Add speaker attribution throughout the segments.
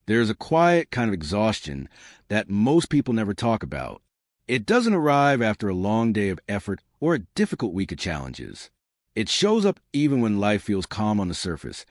Speaker 1: There's a quiet kind of exhaustion that most people never talk about. It doesn't arrive after a long day of effort or a difficult week of challenges. It shows up even when life feels calm on the surface,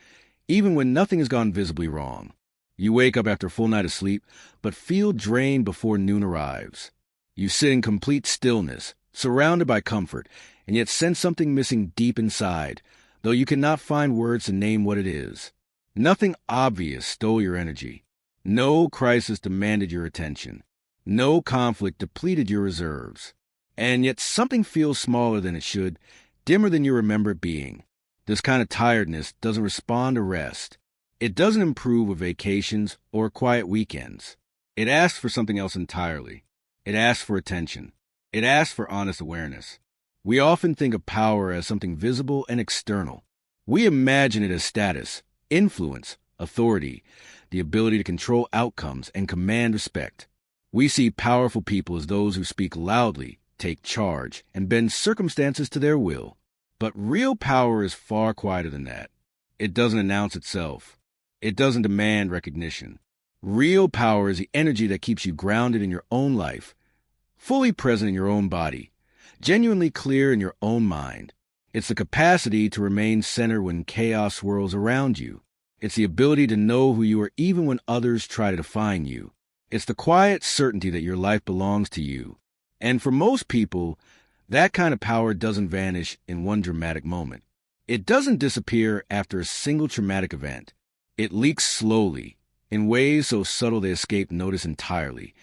Speaker 1: even when nothing has gone visibly wrong. You wake up after a full night of sleep, but feel drained before noon arrives. You sit in complete stillness, surrounded by comfort, and yet sense something missing deep inside, though you cannot find words to name what it is. Nothing obvious stole your energy. No crisis demanded your attention. No conflict depleted your reserves. And yet something feels smaller than it should, dimmer than you remember it being. This kind of tiredness doesn't respond to rest. It doesn't improve with vacations or quiet weekends. It asks for something else entirely. It asks for attention. It asks for honest awareness. We often think of power as something visible and external. We imagine it as status, influence, authority, the ability to control outcomes and command respect. We see powerful people as those who speak loudly, take charge, and bend circumstances to their will. But real power is far quieter than that. It doesn't announce itself. It doesn't demand recognition. Real power is the energy that keeps you grounded in your own life, fully present in your own body, genuinely clear in your own mind. It's the capacity to remain centered when chaos swirls around you. It's the ability to know who you are even when others try to define you. It's the quiet certainty that your life belongs to you. And for most people, that kind of power doesn't vanish in one dramatic moment. It doesn't disappear after a single traumatic event. It leaks slowly, in ways so subtle they escape notice entirely,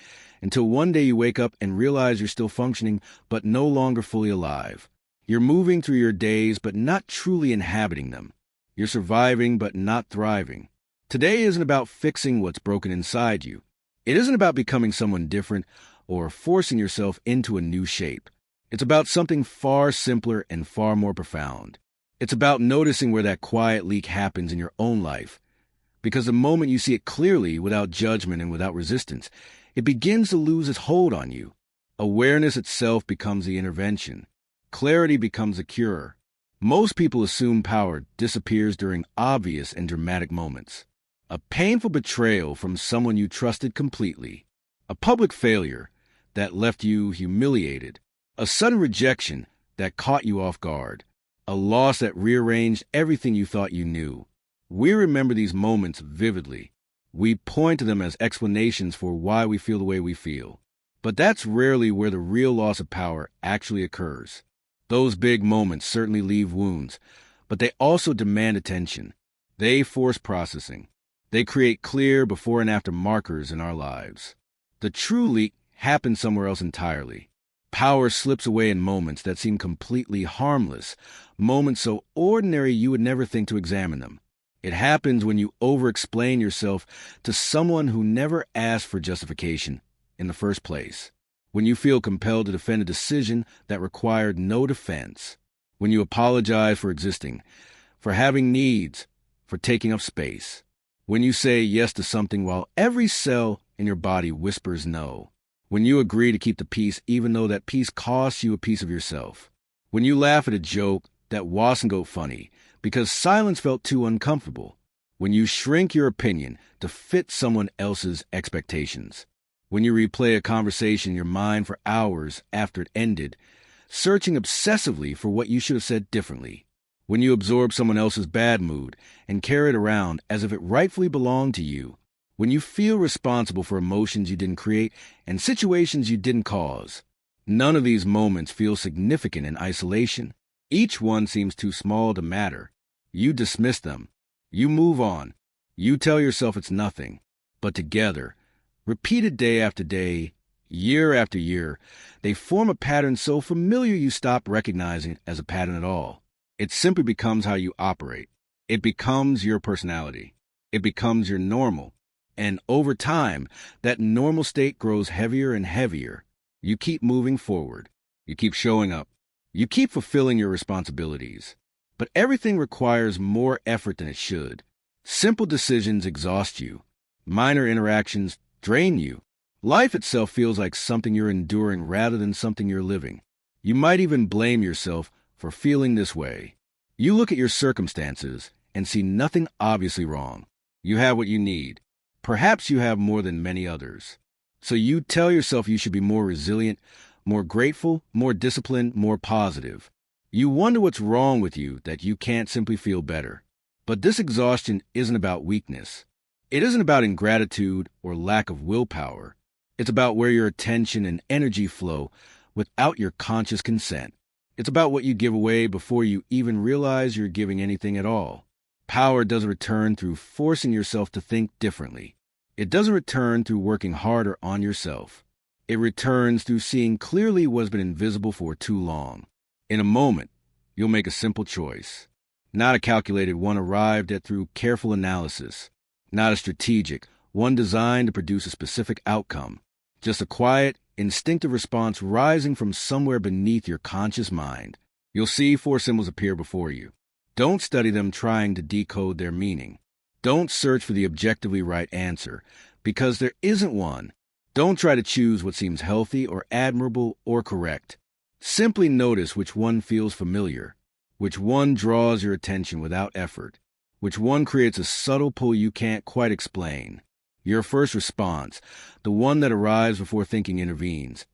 Speaker 1: until one day you wake up and realize you're still functioning, but no longer fully alive. You're moving through your days, but not truly inhabiting them. You're surviving, but not thriving. Today isn't about fixing what's broken inside you. It isn't about becoming someone different or forcing yourself into a new shape. It's about something far simpler and far more profound. It's about noticing where that quiet leak happens in your own life. Because the moment you see it clearly, without judgment and without resistance, it begins to lose its hold on you. Awareness itself becomes the intervention. Clarity becomes the cure. Most people assume power disappears during obvious and dramatic moments. A painful betrayal from someone you trusted completely. A public failure that left you humiliated. A sudden rejection that caught you off guard. A loss that rearranged everything you thought you knew. We remember these moments vividly. We point to them as explanations for why we feel the way we feel. But that's rarely where the real loss of power actually occurs. Those big moments certainly leave wounds, but they also demand attention. They force processing. They create clear before and after markers in our lives. The true leak happens somewhere else entirely. Power slips away in moments that seem completely harmless, moments so ordinary you would never think to examine them. It happens when you over-explain yourself to someone who never asked for justification in the first place. When you feel compelled to defend a decision that required no defense. When you apologize for existing, for having needs, for taking up space. When you say yes to something while every cell in your body whispers no. When you agree to keep the peace even though that peace costs you a piece of yourself. When you laugh at a joke that wasn't go funny because silence felt too uncomfortable. When you shrink your opinion to fit someone else's expectations. When you replay a conversation in your mind for hours after it ended, searching obsessively for what you should have said differently. When you absorb someone else's bad mood and carry it around as if it rightfully belonged to you. When you feel responsible for emotions you didn't create and situations you didn't cause. None of these moments feel significant in isolation. Each one seems too small to matter. You dismiss them. You move on. You tell yourself it's nothing. But together, repeated day after day, year after year, they form a pattern so familiar you stop recognizing it as a pattern at all. It simply becomes how you operate. It becomes your personality. It becomes your normal. And over time, that normal state grows heavier and heavier. You keep moving forward. You keep showing up. You keep fulfilling your responsibilities. But everything requires more effort than it should. Simple decisions exhaust you. Minor interactions drain you. Life itself feels like something you're enduring rather than something you're living. You might even blame yourself for feeling this way. You look at your circumstances and see nothing obviously wrong. You have what you need. Perhaps you have more than many others. So you tell yourself you should be more resilient, more grateful, more disciplined, more positive. You wonder what's wrong with you that you can't simply feel better. But this exhaustion isn't about weakness. It isn't about ingratitude or lack of willpower. It's about where your attention and energy flow without your conscious consent. It's about what you give away before you even realize you're giving anything at all. Power doesn't return through forcing yourself to think differently. It doesn't return through working harder on yourself. It returns through seeing clearly what has been invisible for too long. In a moment, you'll make a simple choice. Not a calculated one arrived at through careful analysis. Not a strategic, one designed to produce a specific outcome. Just a quiet, instinctive response rising from somewhere beneath your conscious mind. You'll see 4 symbols appear before you. Don't study them trying to decode their meaning. Don't search for the objectively right answer, because there isn't one. Don't try to choose what seems healthy or admirable or correct. Simply notice which one feels familiar, which one draws your attention without effort, which one creates a subtle pull you can't quite explain. Your first response, the one that arrives before thinking intervenes,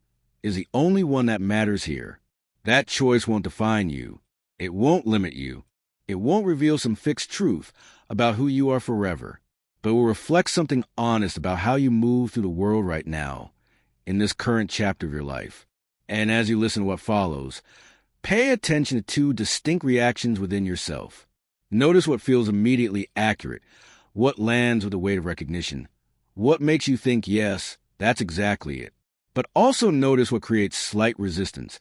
Speaker 1: is the only one that matters here. That choice won't define you. It won't limit you. It won't reveal some fixed truth about who you are forever, but will reflect something honest about how you move through the world right now, in this current chapter of your life. And as you listen to what follows, pay attention to 2 distinct reactions within yourself. Notice what feels immediately accurate, what lands with the weight of recognition, what makes you think, yes, that's exactly it. But also notice what creates slight resistance,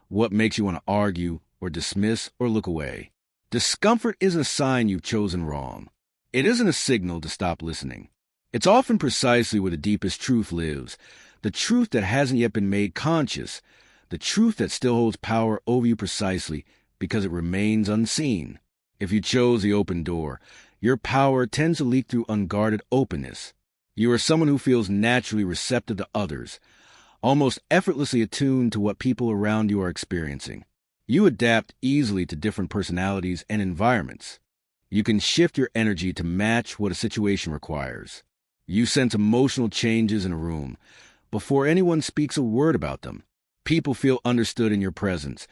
Speaker 1: what makes you want to argue or dismiss or look away. Discomfort isn't a sign you've chosen wrong. It isn't a signal to stop listening. It's often precisely where the deepest truth lives, the truth that hasn't yet been made conscious, the truth that still holds power over you precisely because it remains unseen. If you chose the open door, your power tends to leak through unguarded openness. You are someone who feels naturally receptive to others, almost effortlessly attuned to what people around you are experiencing. You adapt easily to different personalities and environments. You can shift your energy to match what a situation requires. You sense emotional changes in a room before anyone speaks a word about them. People feel understood in your presence,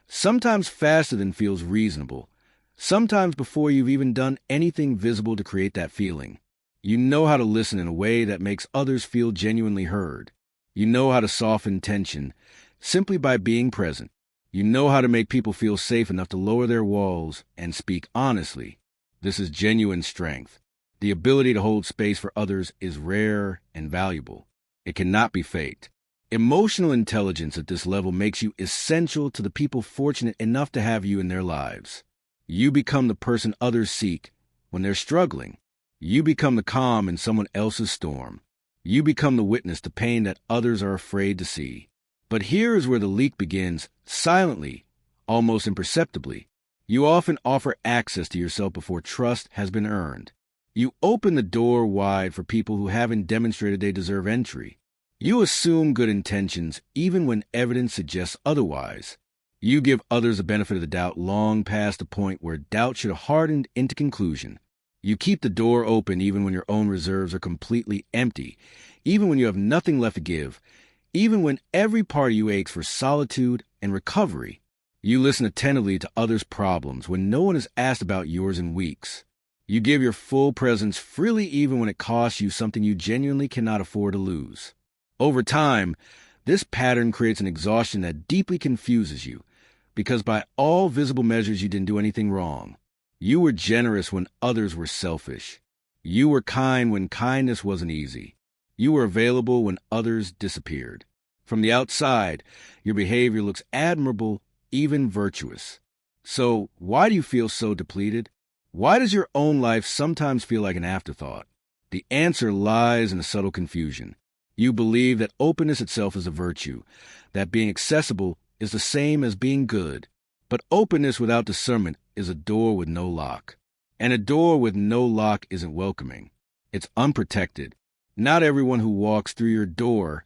Speaker 1: sometimes faster than feels reasonable, sometimes before you've even done anything visible to create that feeling. You know how to listen in a way that makes others feel genuinely heard. You know how to soften tension simply by being present. You know how to make people feel safe enough to lower their walls and speak honestly. This is genuine strength. The ability to hold space for others is rare and valuable. It cannot be faked. Emotional intelligence at this level makes you essential to the people fortunate enough to have you in their lives. You become the person others seek when they're struggling. You become the calm in someone else's storm. You become the witness to pain that others are afraid to see. But here is where the leak begins, silently, almost imperceptibly. You often offer access to yourself before trust has been earned. You open the door wide for people who haven't demonstrated they deserve entry. You assume good intentions even when evidence suggests otherwise. You give others the benefit of the doubt long past the point where doubt should have hardened into conclusion. You keep the door open even when your own reserves are completely empty, even when you have nothing left to give, even when every part of you aches for solitude and recovery. You listen attentively to others' problems when no one has asked about yours in weeks. You give your full presence freely even when it costs you something you genuinely cannot afford to lose. Over time, this pattern creates an exhaustion that deeply confuses you, because by all visible measures you didn't do anything wrong. You were generous when others were selfish. You were kind when kindness wasn't easy. You were available when others disappeared. From the outside, your behavior looks admirable, even virtuous. So, why do you feel so depleted? Why does your own life sometimes feel like an afterthought? The answer lies in a subtle confusion. You believe that openness itself is a virtue, that being accessible is the same as being good. But openness without discernment is a door with no lock. And a door with no lock isn't welcoming. It's unprotected. Not everyone who walks through your door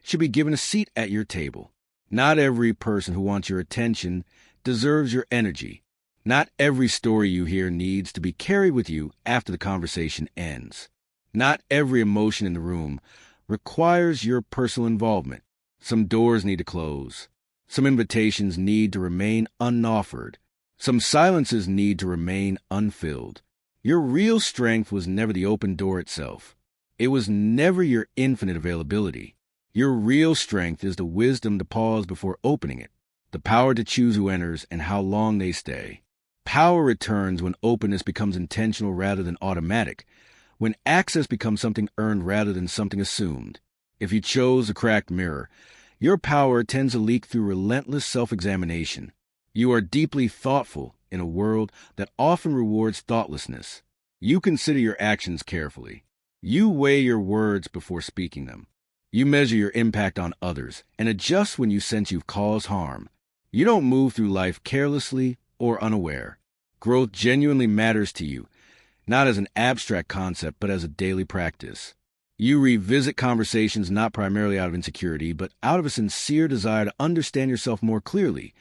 Speaker 1: should be given a seat at your table. Not every person who wants your attention deserves your energy. Not every story you hear needs to be carried with you after the conversation ends. Not every emotion in the room requires your personal involvement. Some doors need to close. Some invitations need to remain unoffered. Some silences need to remain unfilled. Your real strength was never the open door itself. It was never your infinite availability. Your real strength is the wisdom to pause before opening it, the power to choose who enters and how long they stay. Power returns when openness becomes intentional rather than automatic, when access becomes something earned rather than something assumed. If you chose a cracked mirror, your power tends to leak through relentless self-examination. You are deeply thoughtful in a world that often rewards thoughtlessness. You consider your actions carefully. You weigh your words before speaking them. You measure your impact on others and adjust when you sense you've caused harm. You don't move through life carelessly or unaware. Growth genuinely matters to you, not as an abstract concept, but as a daily practice. You revisit conversations not primarily out of insecurity, but out of a sincere desire to understand yourself more clearly,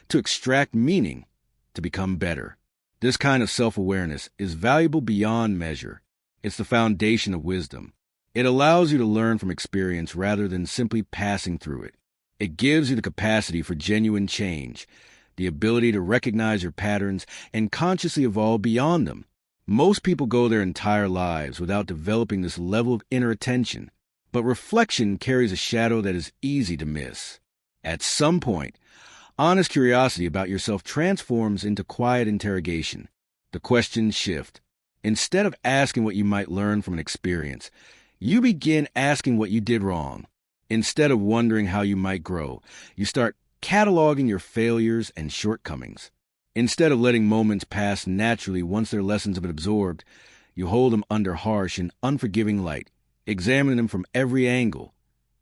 Speaker 1: to extract meaning, to become better. This kind of self-awareness is valuable beyond measure. It's the foundation of wisdom. It allows you to learn from experience rather than simply passing through it. It gives you the capacity for genuine change, the ability to recognize your patterns and consciously evolve beyond them. Most people go their entire lives without developing this level of inner attention, but reflection carries a shadow that is easy to miss. At some point, honest curiosity about yourself transforms into quiet interrogation. The questions shift. Instead of asking what you might learn from an experience, you begin asking what you did wrong. Instead of wondering how you might grow, you start cataloging your failures and shortcomings. Instead of letting moments pass naturally once their lessons have been absorbed, you hold them under harsh and unforgiving light, examining them from every angle,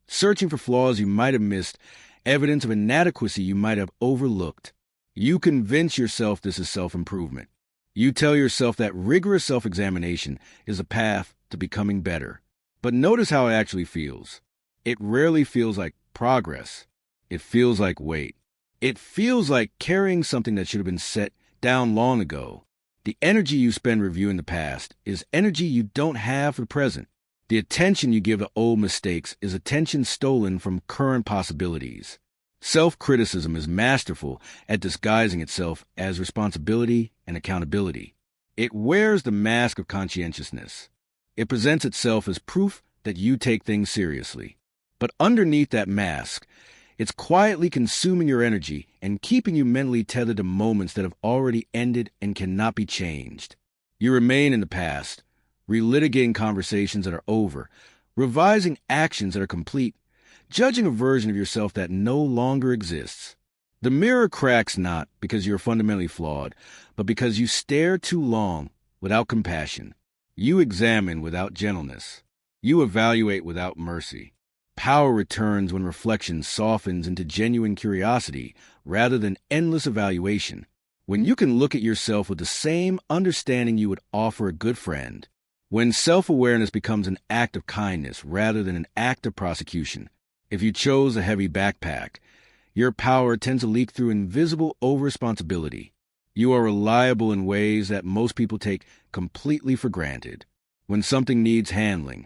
Speaker 1: searching for flaws you might have missed, evidence of inadequacy you might have overlooked. You convince yourself this is self-improvement. You tell yourself that rigorous self-examination is a path to becoming better. But notice how it actually feels. It rarely feels like progress. It feels like weight. It feels like carrying something that should have been set down long ago. The energy you spend reviewing the past is energy you don't have for the present. The attention you give to old mistakes is attention stolen from current possibilities. Self-criticism is masterful at disguising itself as responsibility and accountability. It wears the mask of conscientiousness. It presents itself as proof that you take things seriously. But underneath that mask, it's quietly consuming your energy and keeping you mentally tethered to moments that have already ended and cannot be changed. You remain in the past, relitigating conversations that are over, revising actions that are complete, judging a version of yourself that no longer exists. The mirror cracks not because you're fundamentally flawed, but because you stare too long without compassion. You examine without gentleness. You evaluate without mercy. Power returns when reflection softens into genuine curiosity rather than endless evaluation. When you can look at yourself with the same understanding you would offer a good friend. When self-awareness becomes an act of kindness rather than an act of prosecution. If you chose a heavy backpack, your power tends to leak through invisible over-responsibility. You are reliable in ways that most people take completely for granted. When something needs handling,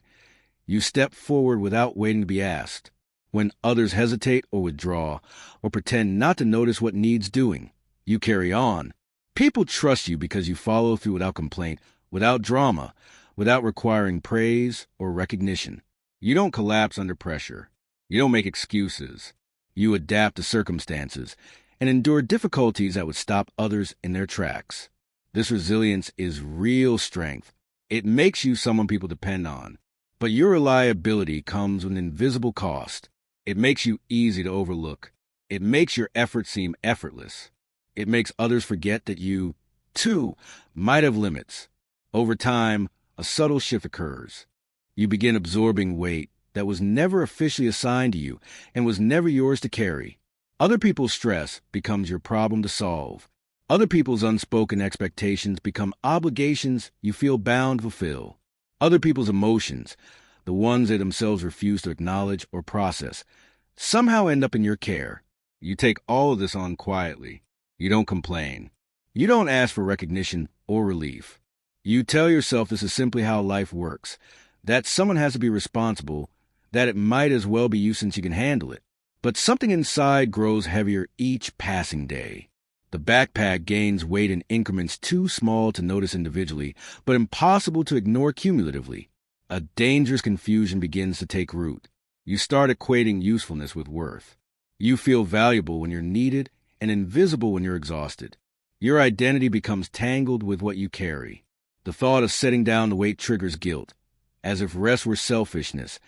Speaker 1: you step forward without waiting to be asked. When others hesitate or withdraw, or pretend not to notice what needs doing, you carry on. People trust you because you follow through without complaint, without drama, without requiring praise or recognition. You don't collapse under pressure. You don't make excuses. You adapt to circumstances and endure difficulties that would stop others in their tracks. This resilience is real strength. It makes you someone people depend on. But your reliability comes with an invisible cost. It makes you easy to overlook. It makes your effort seem effortless. It makes others forget that you, too, might have limits. Over time, a subtle shift occurs. You begin absorbing weight that was never officially assigned to you and was never yours to carry. Other people's stress becomes your problem to solve. Other people's unspoken expectations become obligations you feel bound to fulfill. Other people's emotions, the ones they themselves refuse to acknowledge or process, somehow end up in your care. You take all of this on quietly. You don't complain. You don't ask for recognition or relief. You tell yourself this is simply how life works, that someone has to be responsible, that it might as well be you since you can handle it. But something inside grows heavier each passing day. The backpack gains weight in increments too small to notice individually, but impossible to ignore cumulatively. A dangerous confusion begins to take root. You start equating usefulness with worth. You feel valuable when you're needed and invisible when you're exhausted. Your identity becomes tangled with what you carry. The thought of setting down the weight triggers guilt, as if rest were selfishness,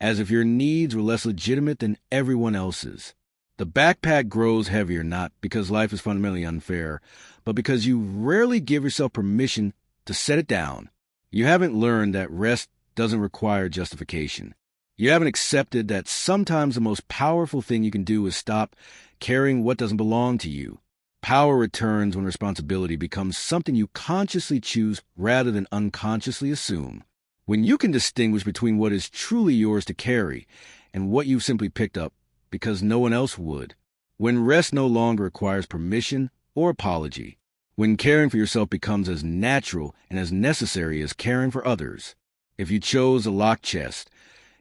Speaker 1: as if your needs were less legitimate than everyone else's. The backpack grows heavier not because life is fundamentally unfair, but because you rarely give yourself permission to set it down. You haven't learned that rest doesn't require justification. You haven't accepted that sometimes the most powerful thing you can do is stop carrying what doesn't belong to you. Power returns when responsibility becomes something you consciously choose rather than unconsciously assume. When you can distinguish between what is truly yours to carry and what you've simply picked up because no one else would. When rest no longer requires permission or apology. When caring for yourself becomes as natural and as necessary as caring for others. If you chose a locked chest,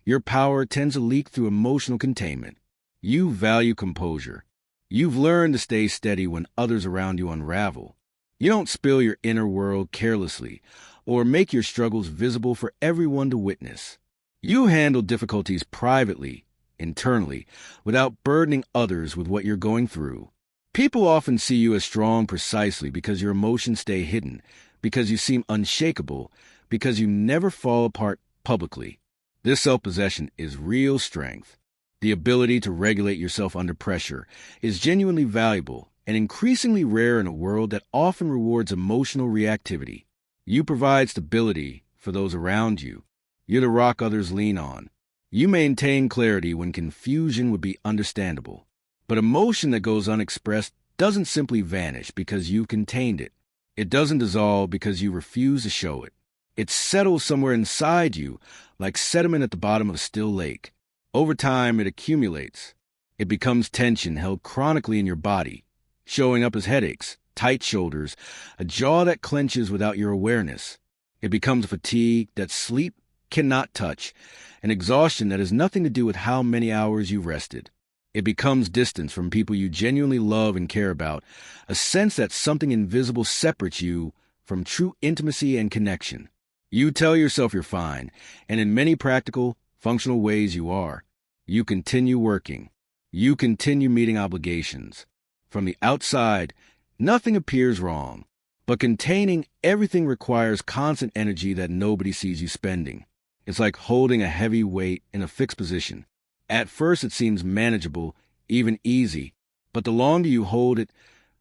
Speaker 1: your power tends to leak through emotional containment. You value composure. You've learned to stay steady when others around you unravel. You don't spill your inner world carelessly or make your struggles visible for everyone to witness. You handle difficulties privately, internally, without burdening others with what you're going through. People often see you as strong precisely because your emotions stay hidden, because you seem unshakable, because you never fall apart publicly. This self-possession is real strength. The ability to regulate yourself under pressure is genuinely valuable and increasingly rare in a world that often rewards emotional reactivity. You provide stability for those around you. You're the rock others lean on. You maintain clarity when confusion would be understandable. But emotion that goes unexpressed doesn't simply vanish because you've contained it. It doesn't dissolve because you refuse to show it. It settles somewhere inside you, like sediment at the bottom of a still lake. Over time, it accumulates. It becomes tension held chronically in your body, showing up as headaches, tight shoulders, a jaw that clenches without your awareness. It becomes fatigue that sleep cannot touch, an exhaustion that has nothing to do with how many hours you rested. It becomes distance from people you genuinely love and care about, a sense that something invisible separates you from true intimacy and connection. You tell yourself you're fine, and in many practical, functional ways you are. You continue working. You continue meeting obligations. From the outside, nothing appears wrong, but containing everything requires constant energy that nobody sees you spending. It's like holding a heavy weight in a fixed position. At first it seems manageable, even easy, but the longer you hold it,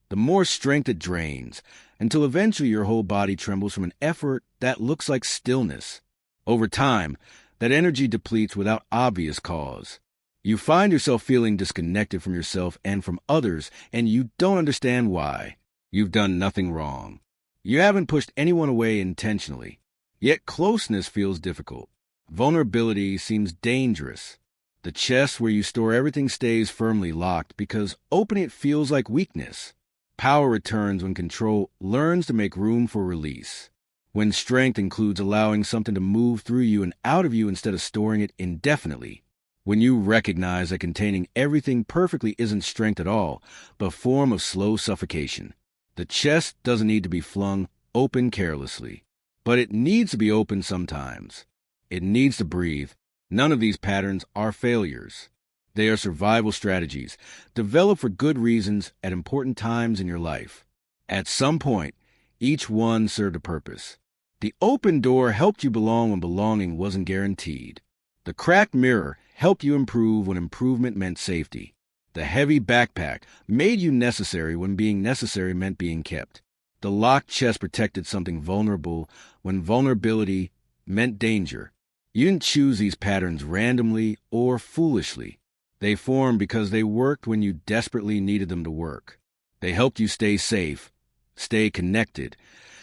Speaker 1: the more strength it drains, until eventually your whole body trembles from an effort that looks like stillness. Over time, that energy depletes without obvious cause. You find yourself feeling disconnected from yourself and from others, and you don't understand why. You've done nothing wrong. You haven't pushed anyone away intentionally. Yet closeness feels difficult. Vulnerability seems dangerous. The chest where you store everything stays firmly locked because opening it feels like weakness. Power returns when control learns to make room for release. When strength includes allowing something to move through you and out of you instead of storing it indefinitely. When you recognize that containing everything perfectly isn't strength at all, but a form of slow suffocation. The chest doesn't need to be flung open carelessly, but it needs to be open sometimes. It needs to breathe. None of these patterns are failures. They are survival strategies, developed for good reasons at important times in your life. At some point, each one served a purpose. The open door helped you belong when belonging wasn't guaranteed. The cracked mirror helped you improve when improvement meant safety. The heavy backpack made you necessary when being necessary meant being kept. The locked chest protected something vulnerable when vulnerability meant danger. You didn't choose these patterns randomly or foolishly. They formed because they worked when you desperately needed them to work. They helped you stay safe, stay connected,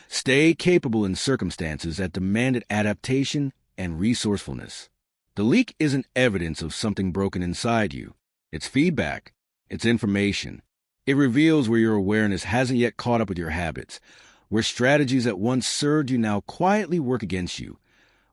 Speaker 1: stay capable in circumstances that demanded adaptation and resourcefulness. The leak isn't evidence of something broken inside you. It's feedback. It's information. It reveals where your awareness hasn't yet caught up with your habits, where strategies that once served you now quietly work against you,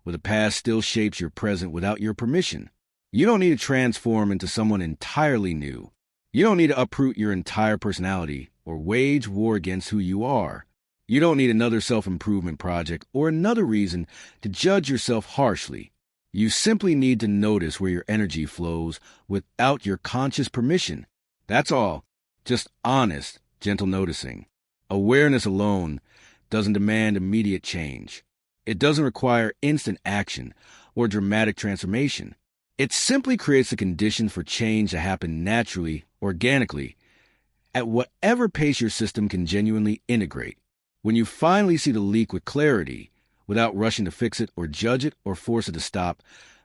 Speaker 1: where the past still shapes your present without your permission. You don't need to transform into someone entirely new. You don't need to uproot your entire personality or wage war against who you are. You don't need another self-improvement project or another reason to judge yourself harshly. You simply need to notice where your energy flows without your conscious permission. That's all. Just honest, gentle noticing. Awareness alone doesn't demand immediate change. It doesn't require instant action or dramatic transformation. It simply creates the conditions for change to happen naturally, organically, at whatever pace your system can genuinely integrate. When you finally see the leak with clarity, without rushing to fix it or judge it or force it to stop,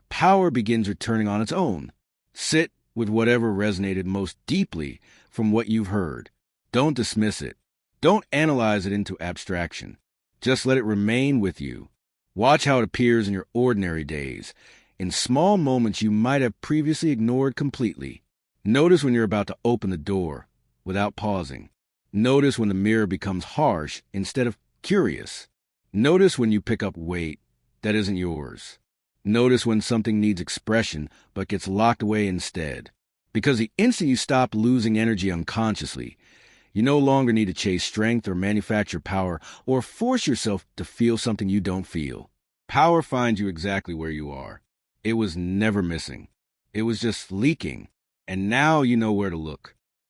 Speaker 1: power begins returning on its own. Sit with whatever resonated most deeply from what you've heard. Don't dismiss it. Don't analyze it into abstraction. Just let it remain with you. Watch how it appears in your ordinary days, in small moments you might have previously ignored completely. Notice when you're about to open the door without pausing. Notice when the mirror becomes harsh instead of curious. Notice when you pick up weight that isn't yours. Notice when something needs expression but gets locked away instead. Because the instant you stop losing energy unconsciously, you no longer need to chase strength or manufacture power or force yourself to feel something you don't feel. Power finds you exactly where you are. It was never missing. It was just leaking. And now you know where to look.